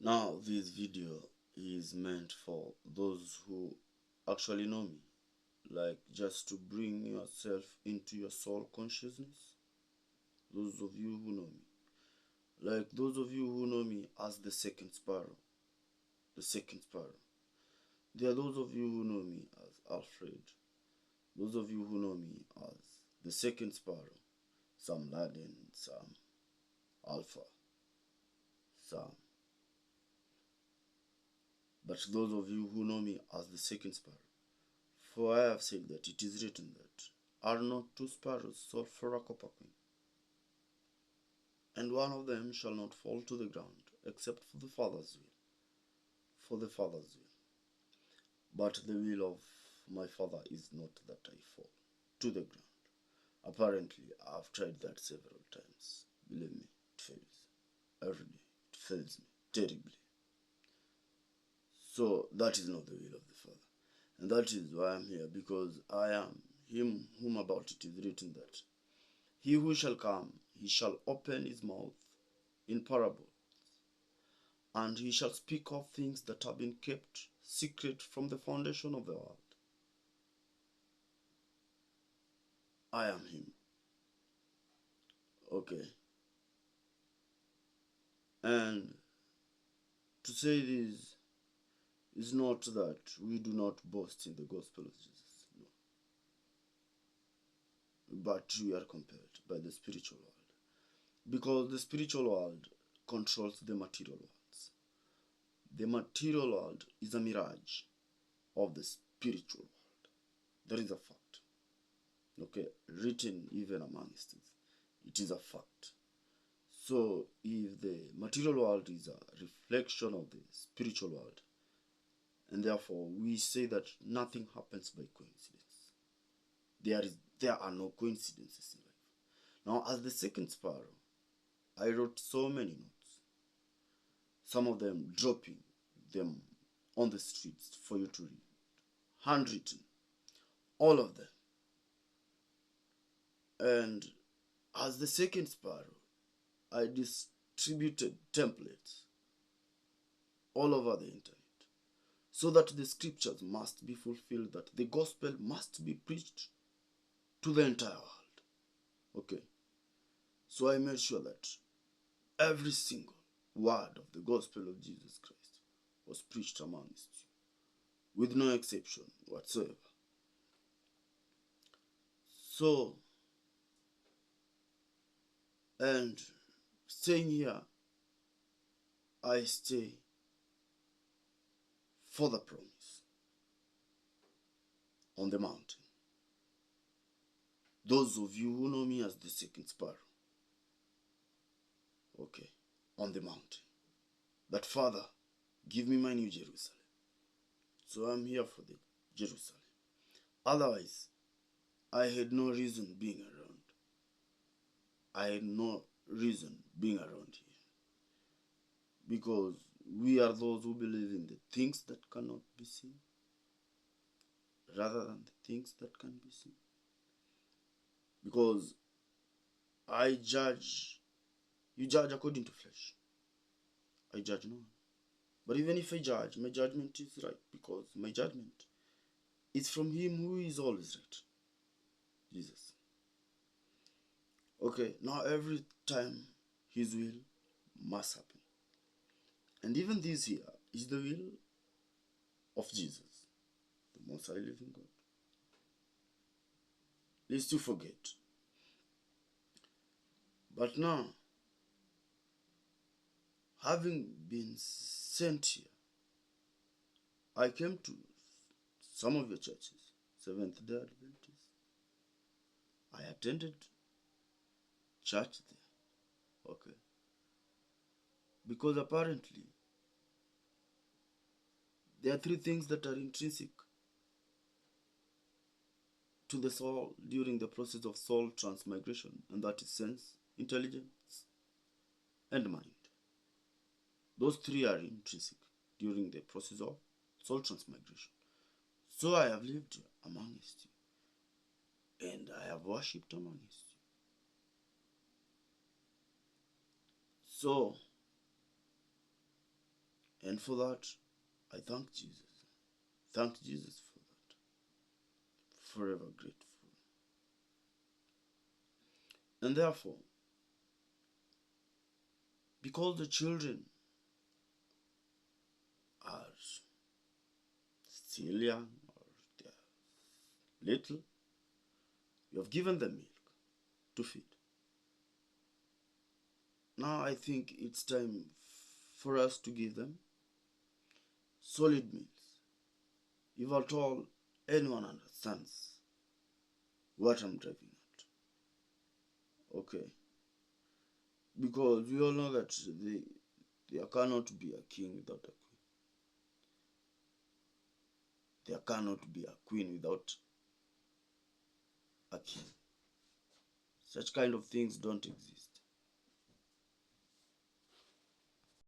Now, this video is meant for those who actually know me, like just to bring yourself into your soul consciousness. Those of you who know me, like those of you who know me as the second sparrow, the second sparrow. There are those of you who know me as Alfred, those of you who know me as the second sparrow, Sam Laden, Sam Alpha, Sam. But those of you who know me as the second sparrow, for I have said that it is written that are not two sparrows sold for a copper coin, and one of them shall not fall to the ground, except for the Father's will, for the Father's will. But the will of my Father is not that I fall to the ground. Apparently, I've tried that several times. Believe me, it fails. Every day, it fails me terribly. So, that is not the will of the Father. And that is why I'm here, because I am him whom about it is written that he who shall come, he shall open his mouth in parables, and he shall speak of things that have been kept secret from the foundation of the world. I am him. Okay. And to say this is not that we do not boast in the gospel of Jesus, no. But we are compelled by the spiritual world. Because the spiritual world controls the material worlds. The material world is a mirage of the spiritual world. That is a fact. Okay, written even amongst us. It is a fact. So if the material world is a reflection of the spiritual world, and therefore we say that nothing happens by coincidence. There are no coincidences in life. Now, as the second sparrow, I wrote so many notes, some of them dropping them on the streets for you to read, handwritten, all of them. And as the second sparrow, I distributed templates all over the internet, so that the scriptures must be fulfilled, that the gospel must be preached to the entire world. Okay. So I made sure that every single word of the gospel of Jesus Christ was preached amongst you, with no exception whatsoever. So, and staying here, I stay for the promise on the mountain. Those of you who know me as the second sparrow, okay, on the mountain, that Father, give me my new Jerusalem. So I'm here for the Jerusalem. Otherwise, I had no reason being around. I had no reason being around here. Because we are those who believe in the things that cannot be seen, rather than the things that can be seen. Because you judge according to flesh. I judge no one. But even if I judge, my judgment is right, because my judgment is from him who is always right, Jesus. Okay, now every time his will must happen. And even this here is the will of Jesus, the most high living God. Lest you forget. But now, having been sent here, I came to some of your churches, Seventh-day Adventist. I attended church there, okay. Because apparently, there are three things that are intrinsic to the soul during the process of soul transmigration, and that is sense, intelligence, and mind. Those three are intrinsic during the process of soul transmigration. So I have lived amongst you, and I have worshipped amongst you. So, And for that, I thank Jesus. Thank Jesus for that. Forever grateful. And therefore, because the children are still young or they are little, you have given them milk to feed. Now I think it's time for us to give them solid meals. If at all anyone understands what I'm driving at. Okay. Because we all know that there cannot be a king without a queen. There cannot be a queen without a king. Such kind of things don't exist.